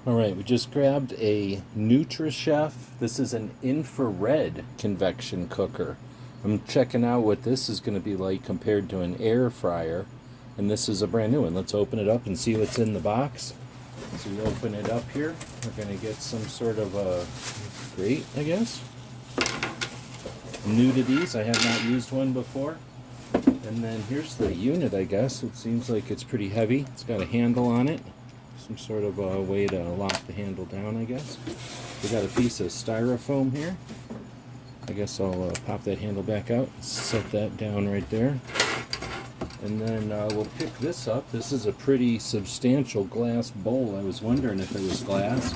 Alright, we just grabbed a NutriChef. This is an infrared convection cooker. I'm checking out what this is going to be like compared to an air fryer. And this is a brand new one. Let's open it up and see what's in the box. As we open it up here, we're going to get some sort of a grate, I guess. I'm new to these. I have not used one before. And then here's the unit, I guess. It seems like it's pretty heavy. It's got a handle on it. Some sort of a way to lock the handle down, I guess. We got a piece of styrofoam here. I guess I'll pop that handle back out, set that down right there. And then we'll pick this up. This is a pretty substantial glass bowl. I was wondering if it was glass.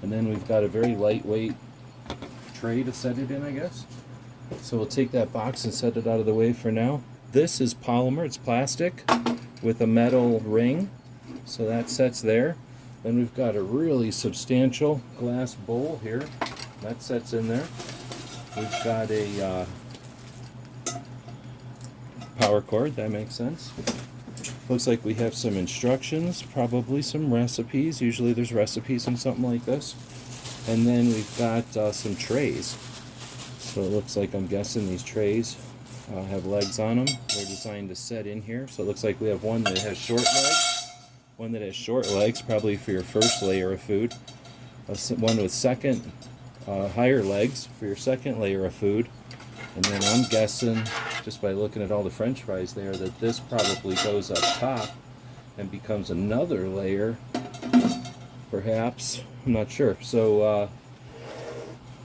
And then we've got a very lightweight tray to set it in, I guess. So we'll take that box and set it out of the way for now. This is polymer, it's plastic with a metal ring. So that sets there. Then we've got a really substantial glass bowl here. That sets in there. We've got a power cord, that makes sense. Looks like we have some instructions, probably some recipes. Usually there's recipes in something like this. And then we've got some trays. So it looks like, I'm guessing these trays have legs on them. They're designed to set in here. So it looks like we have one that has short legs. One that has short legs, probably for your first layer of food. One with second, higher legs for your second layer of food. And then I'm guessing, just by looking at all the french fries there, that this probably goes up top and becomes another layer, perhaps. I'm not sure. So I'll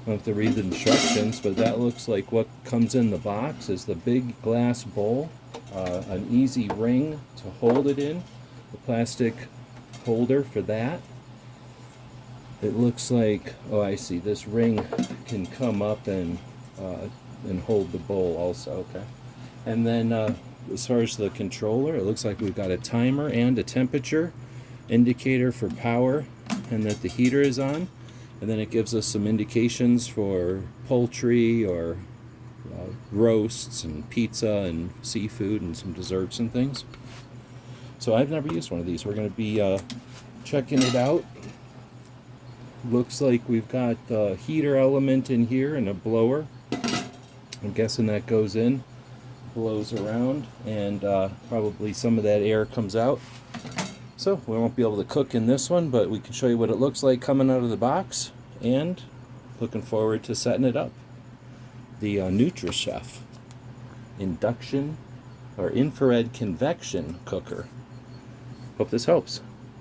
have to read the instructions, but that looks like what comes in the box is the big glass bowl, an easy ring to hold it in, the plastic holder for that. It looks like, oh, I see, this ring can come up and hold the bowl also. Okay. And then as far as the controller, it looks like we've got a timer and a temperature indicator for power and that the heater is on. And then it gives us some indications for poultry or roasts and pizza and seafood and some desserts and things. So I've never used one of these. We're going to be checking it out. Looks like we've got a heater element in here and a blower. I'm guessing that goes in, blows around, and probably some of that air comes out. So we won't be able to cook in this one, but we can show you what it looks like coming out of the box, and looking forward to setting it up. The NutriChef induction or infrared convection cooker. Hope this helps.